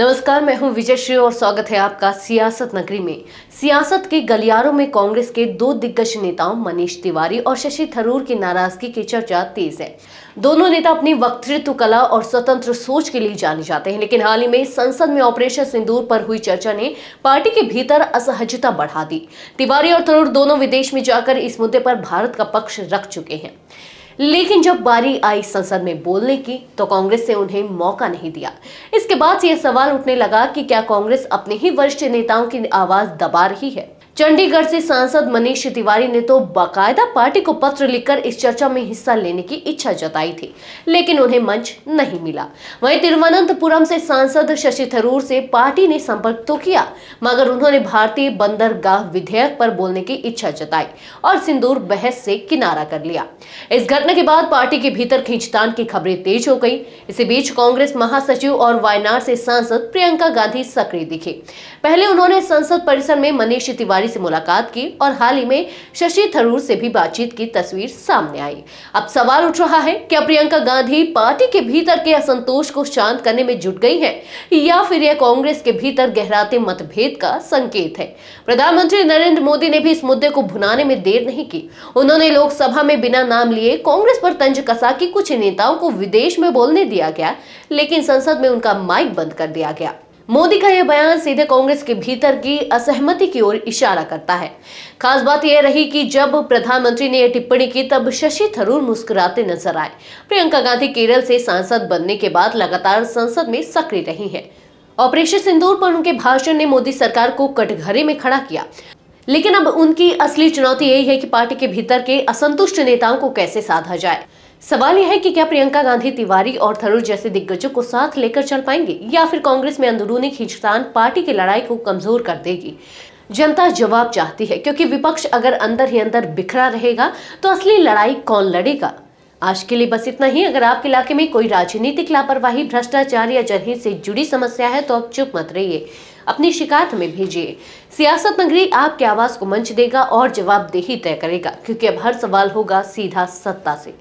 नमस्कार, मैं हूं विजयश्री और स्वागत है आपका सियासत नगरी में। सियासत के गलियारों में कांग्रेस के दो दिग्गज नेताओं मनीष तिवारी और शशि थरूर की नाराजगी की चर्चा तेज है। दोनों नेता अपनी वक्तृत्व कला और स्वतंत्र सोच के लिए जाने जाते हैं, लेकिन हाल ही में संसद में ऑपरेशन सिंदूर पर हुई चर्चा ने पार्टी के भीतर असहजता बढ़ा दी। तिवारी और थरूर दोनों विदेश में जाकर इस मुद्दे पर भारत का पक्ष रख चुके हैं, लेकिन जब बारी आई संसद में बोलने की तो कांग्रेस ने उन्हें मौका नहीं दिया। इसके बाद से यह सवाल उठने लगा कि क्या कांग्रेस अपने ही वरिष्ठ नेताओं की आवाज दबा रही है। चंडीगढ़ से सांसद मनीष तिवारी ने तो बाकायदा पार्टी को पत्र लिखकर इस चर्चा में हिस्सा लेने की इच्छा जताई थी, लेकिन उन्हें मंच नहीं मिला। वहीं तिरुवनंतपुरम से सांसद शशि थरूर से पार्टी ने संपर्क तो किया, मगर उन्होंने भारतीय बंदरगाह विधेयक पर बोलने की इच्छा जताई और सिंदूर बहस से किनारा कर लिया। इस घटना के बाद पार्टी के भीतर खींचतान की खबरें तेज हो गई। इसी बीच कांग्रेस महासचिव और वायनाड से सांसद प्रियंका गांधी सक्रिय दिखी। पहले उन्होंने संसद परिसर में मनीष तिवारी से मुलाकात की और हाल ही में शशि थरूर से भी बातचीत की तस्वीर सामने आई। अब सवाल उठ रहा है, क्या प्रियंका गांधी पार्टी के भीतर के असंतोष को शांत करने में जुट गई है या फिर यह कांग्रेस के भीतर गहराते मतभेद का संकेत है। प्रधानमंत्री नरेंद्र मोदी ने भी इस मुद्दे को भुनाने में देर नहीं की। उन्होंने लोकसभा में बिना नाम लिए कांग्रेस पर तंज कसा कि कुछ नेताओं को विदेश में बोलने दिया गया, लेकिन संसद में उनका माइक बंद कर दिया गया। मोदी का यह बयान सीधे कांग्रेस के भीतर की असहमति की ओर इशारा करता है। खास बात यह रही कि जब प्रधानमंत्री ने यह टिप्पणी की तब शशि थरूर मुस्कुराते नजर आए। प्रियंका गांधी केरल से सांसद बनने के बाद लगातार संसद में सक्रिय रही हैं। ऑपरेशन सिंदूर पर उनके भाषण ने मोदी सरकार को कटघरे में खड़ा किया, लेकिन अब उनकी असली चुनौती यही है कि पार्टी के भीतर के असंतुष्ट नेताओं को कैसे साधा जाए। सवाल यह है कि क्या प्रियंका गांधी तिवारी और थरूर जैसे दिग्गजों को साथ लेकर चल पाएंगे या फिर कांग्रेस में अंदरूनी खींचतान पार्टी की लड़ाई को कमजोर कर देगी। जनता जवाब चाहती है, क्योंकि विपक्ष अगर अंदर ही अंदर बिखरा रहेगा तो असली लड़ाई कौन लड़ेगा। आज के लिए बस इतना ही। अगर आपके इलाके में कोई राजनीतिक लापरवाही, भ्रष्टाचार या जनहित से जुड़ी समस्या है तो आप चुप मत रहिए, अपनी शिकायत हमें भेजिए। सियासत नगरी आपकी आवाज को मंच देगा और जवाबदेही तय करेगा, क्योंकि अब हर सवाल होगा सीधा सत्ता से।